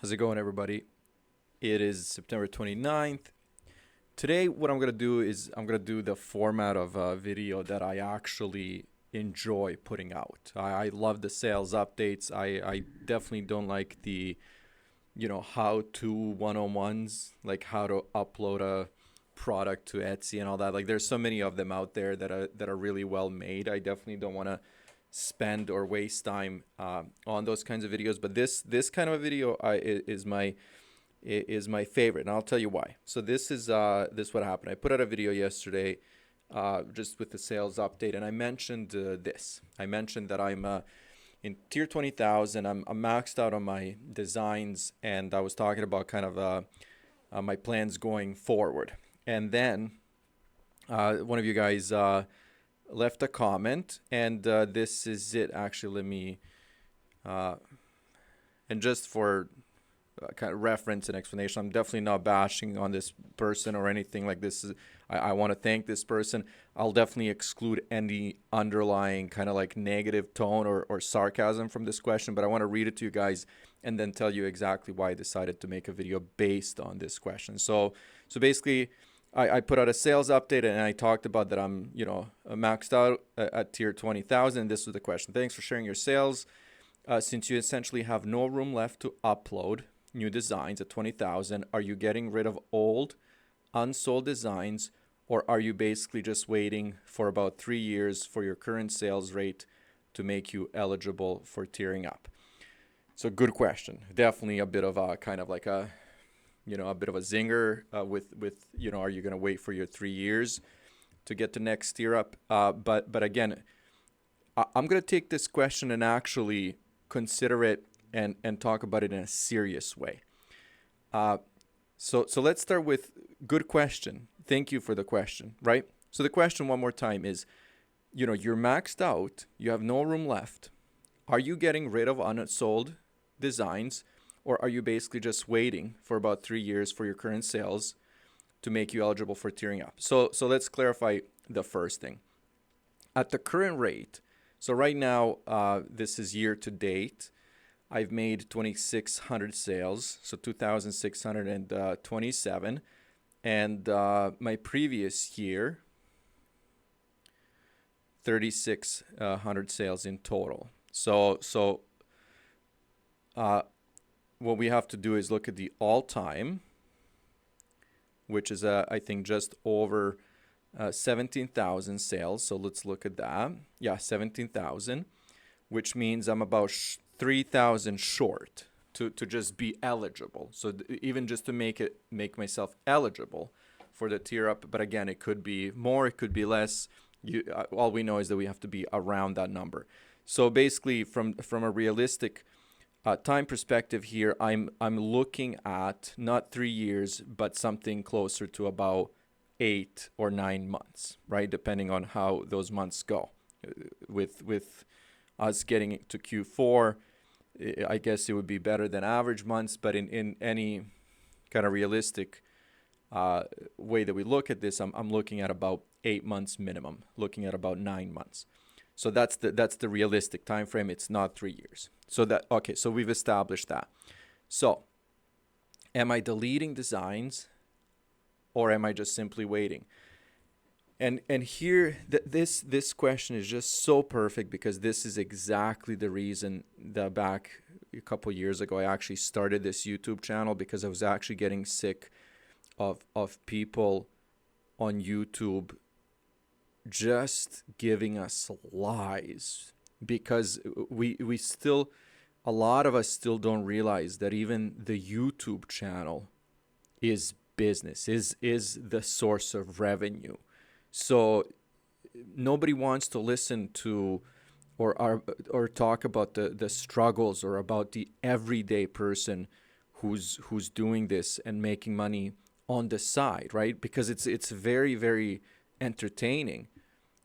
How's it going, everybody? It is September 29th. Today, what I'm going to do is I'm going to do the format of a video that I actually enjoy putting out. I love the sales updates. I definitely don't like the, how-to one-on-ones, like how to upload a product to Etsy and all that. Like there's so many of them out there that are really well made. I definitely don't want to spend or waste time on those kinds of videos. But this kind of a video is my favorite, and I'll tell you why. So this what happened. I put out a video yesterday, just with the sales update, and I mentioned this. I mentioned that I'm in tier 20,000. I'm maxed out on my designs, and I was talking about kind of my plans going forward. And then one of you guys left a comment, and this is it. Actually, let me and just for kind of reference and explanation, I'm definitely not bashing on this person or anything like this. I want to thank this person. I'll definitely exclude any underlying kind of like negative tone or sarcasm from this question, but I want to read it to you guys and then tell you exactly why I decided to make a video based on this question. So basically, I put out a sales update and I talked about that I'm maxed out at tier 20,000. This was the question. Thanks for sharing your sales. Since you essentially have no room left to upload new designs at 20,000, are you getting rid of old, unsold designs, or are you basically just waiting for about 3 years for your current sales rate to make you eligible for tiering up? So good question. Definitely a bit of a kind of like a bit of a zinger with are you going to wait for your 3 years to get the next tier up? But again, I'm going to take this question and actually consider it and talk about it in a serious way. So let's start with good question. Thank you for the question, right? So the question one more time is, you're maxed out, you have no room left. Are you getting rid of unsold designs, or are you basically just waiting for about 3 years for your current sales to make you eligible for tiering up? So let's clarify the first thing. At the current rate, so right now, this is year to date, I've made 2,600 sales, so 2,627. And my previous year, 3,600 sales in total. So what we have to do is look at the all-time, which is, I think, just over 17,000 sales. So let's look at that. Yeah, 17,000, which means I'm about 3,000 short to just be eligible. So even just to make myself eligible for the tier up. But again, it could be more, it could be less. All we know is that we have to be around that number. So basically, from a realistic time perspective here, I'm looking at not 3 years, but something closer to about 8 or 9 months, right? Depending on how those months go. With us getting to Q4, I guess it would be better than average months, but in any kind of realistic way that we look at this, I'm looking at about 8 months minimum, looking at about 9 months. So that's the realistic time frame. It's not 3 years. So we've established that. So am I deleting designs, or am I just simply waiting? And here, this question is just so perfect, because this is exactly the reason that back a couple years ago I actually started this YouTube channel, because I was actually getting sick of people on YouTube just giving us lies, because we still, a lot of us still don't realize that even the YouTube channel is business, is the source of revenue. So nobody wants to listen to or talk about the struggles, or about the everyday person who's doing this and making money on the side, right? Because it's very, very entertaining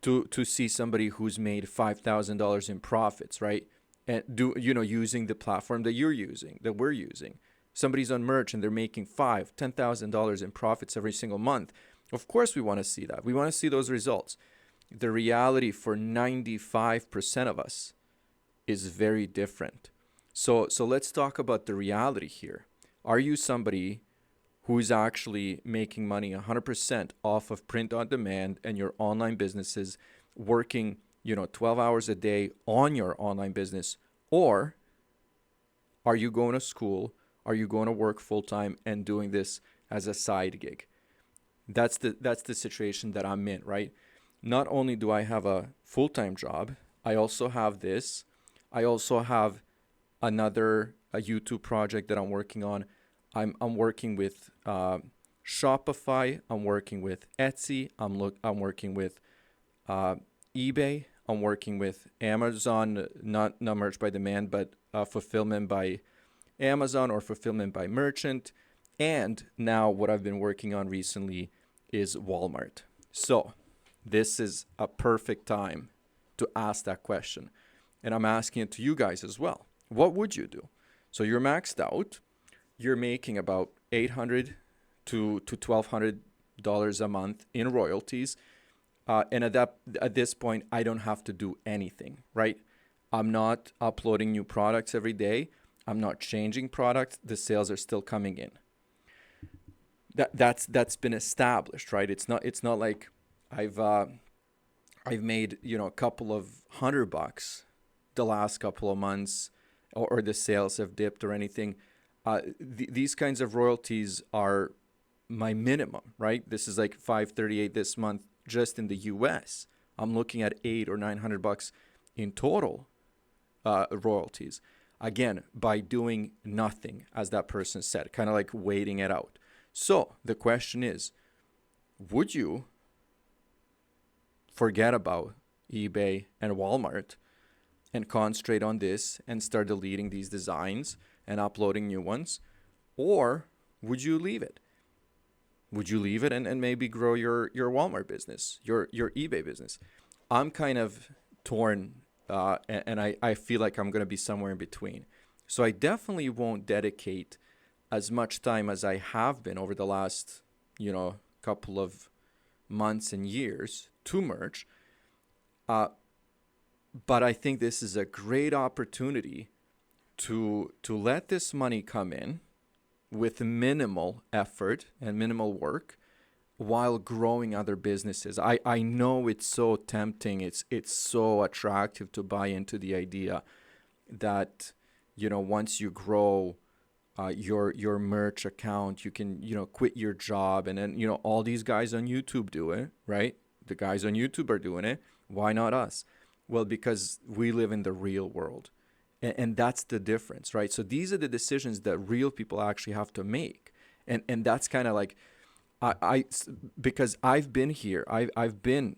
to see somebody who's made $5,000 in profits, right? And using the platform that we're using. Somebody's on merch and they're making $10,000 in profits every single month. Of course we want to see that. We want to see those results. The reality for 95% of us is very different. So let's talk about the reality here. Are you somebody who's actually making money 100% off of print on demand and your online businesses, working, 12 hours a day on your online business? Or are you going to school? Are you going to work full time and doing this as a side gig? That's the situation that I'm in, right? Not only do I have a full-time job, I also have this. I also have a YouTube project that I'm working on. I'm working with Shopify. I'm working with Etsy. I'm working with eBay. I'm working with Amazon, not merch by demand, but fulfillment by Amazon or fulfillment by merchant. And now what I've been working on recently is Walmart. So this is a perfect time to ask that question. And I'm asking it to you guys as well. What would you do? So you're maxed out. You're making about $800 to $1,200 a month in royalties. And at this point, I don't have to do anything, right? I'm not uploading new products every day. I'm not changing products. The sales are still coming in. That's been established, right? It's not like I've made a couple of $100 the last couple of months, or the sales have dipped or anything. These kinds of royalties are my minimum, right? This is like $538 this month just in the U.S. I'm looking at $800 or $900 in total royalties. Again, by doing nothing, as that person said, kind of like waiting it out. So the question is, would you forget about eBay and Walmart and concentrate on this and start deleting these designs and uploading new ones? Or would you leave it? Would you leave it and maybe grow your Walmart business, your eBay business? I'm kind of torn, and I feel like I'm going to be somewhere in between. So I definitely won't dedicate as much time as I have been over the last, couple of months and years to merch. But I think this is a great opportunity to let this money come in with minimal effort and minimal work while growing other businesses. I know it's so tempting. It's so attractive to buy into the idea that, once you grow your merch account, you can, quit your job. And then, all these guys on YouTube do it, right? The guys on YouTube are doing it. Why not us? Well, because we live in the real world. And that's the difference, right? So these are the decisions that real people actually have to make. And that's kind of like, because I've been here, I've been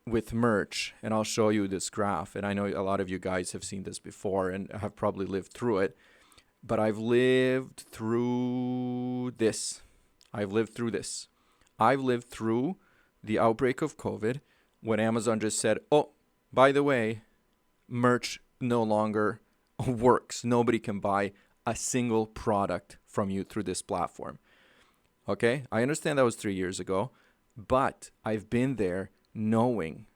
with merch, and I'll show you this graph. And I know a lot of you guys have seen this before and have probably lived through it. But I've lived through this. I've lived through the outbreak of COVID, when Amazon just said, oh, by the way, merch no longer works. Nobody can buy a single product from you through this platform. Okay, I understand that was 3 years ago, but I've been there knowing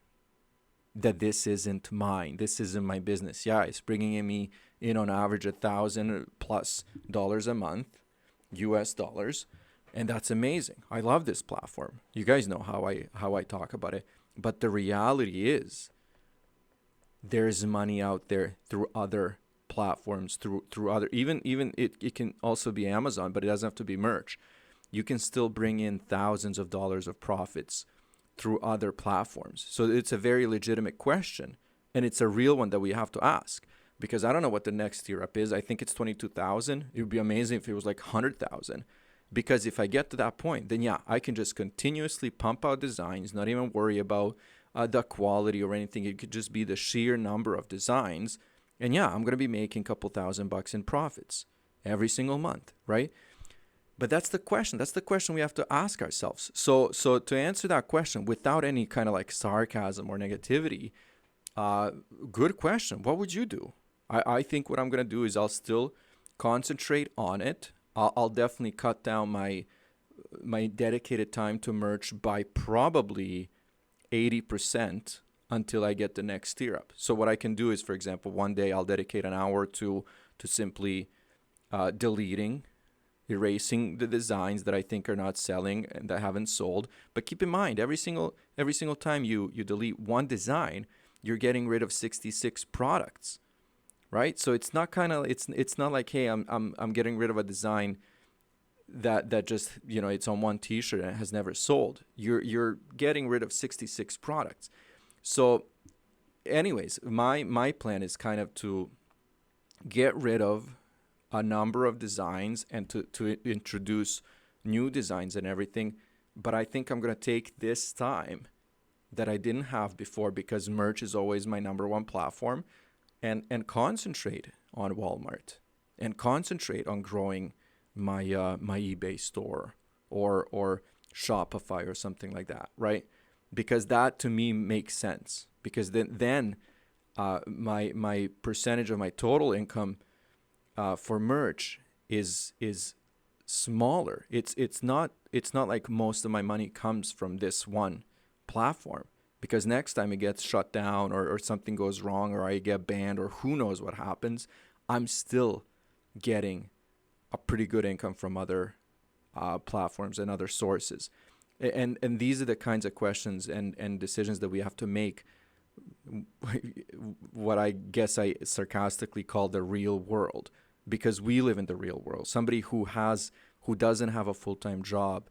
that this isn't mine. This isn't my business. Yeah, it's bringing in me on average $1,000+ a month, US dollars, and that's amazing. I love this platform. You guys know how I talk about it. But the reality is, there's money out there through other platforms, through other, even it can also be Amazon, but it doesn't have to be merch. You can still bring in thousands of dollars of profits through other platforms. So it's a very legitimate question, and it's a real one that we have to ask, because I don't know what the next tier up is. I think it's 22,000. It would be amazing if it was like 100,000, because if I get to that point, then yeah, I can just continuously pump out designs, not even worry about the quality or anything. It could just be the sheer number of designs. And yeah, I'm going to be making a couple $1,000 in profits every single month, right? But that's the question. That's the question we have to ask ourselves. So to answer that question without any kind of like sarcasm or negativity, good question. What would you do? I think what I'm going to do is I'll still concentrate on it. I'll definitely cut down my dedicated time to merch by probably 80% until I get the next tier up. So what I can do is, for example, one day I'll dedicate an hour to to simply deleting, erasing the designs that I think are not selling and that haven't sold. But keep in mind, every single time you delete one design, you're getting rid of 66 products, right? So it's not it's not like, hey, I'm getting rid of a design that just, it's on one t-shirt and it has never sold. You're getting rid of 66 products. So anyways, my plan is kind of to get rid of a number of designs and to introduce new designs and everything. But I think I'm going to take this time that I didn't have before, because merch is always my number one platform, and concentrate on Walmart and concentrate on growing my my eBay store or Shopify or something like that, right? Because that to me makes sense, because then my percentage of my total income for merch is smaller. It's not like most of my money comes from this one platform, because next time it gets shut down or something goes wrong or I get banned or who knows what happens, I'm still getting a pretty good income from other platforms and other sources. And these are the kinds of questions and decisions that we have to make, what I guess I sarcastically call the real world, because we live in the real world. Somebody who doesn't have a full-time job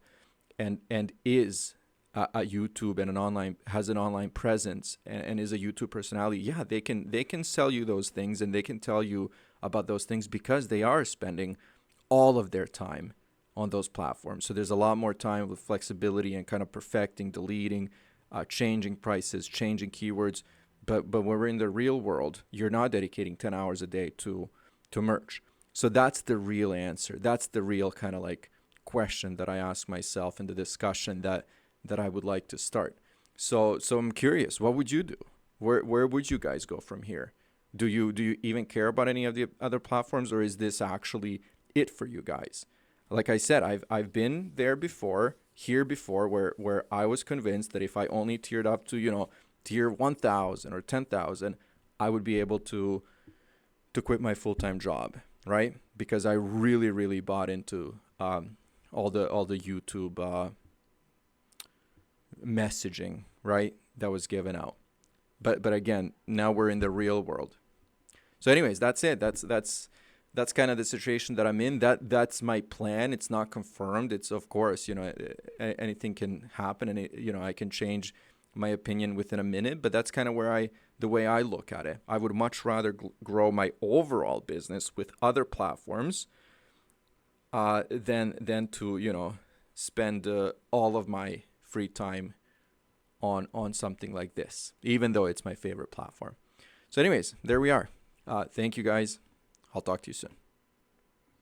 and is a YouTube and has an online presence and is a YouTube personality, yeah, they can sell you those things and they can tell you about those things because they are spending all of their time on those platforms. So there's a lot more time with flexibility and kind of perfecting, deleting, changing prices, changing keywords. But when we're in the real world, you're not dedicating 10 hours a day to merch. So that's the real answer. That's the real kind of like question that I ask myself in the discussion that I would like to start. So I'm curious, what would you do? Where would you guys go from here? Do you even care about any of the other platforms, or is this actually it for you guys? Like I said, I've been there before, here before, where I was convinced that if I only tiered up to, tier 1,000 or 10,000, I would be able to quit my full-time job, right? Because I really, really bought into all the YouTube messaging, right, that was given out. But again, now we're in the real world. So anyways, that's it. That's kind of the situation that I'm in. That's my plan. It's not confirmed. It's, of course, anything can happen, and I can change my opinion within a minute. But that's kind of the way I look at it. I would much rather grow my overall business with other platforms than to spend all of my free time on something like this, even though it's my favorite platform. So anyways, there we are. Thank you guys. I'll talk to you soon.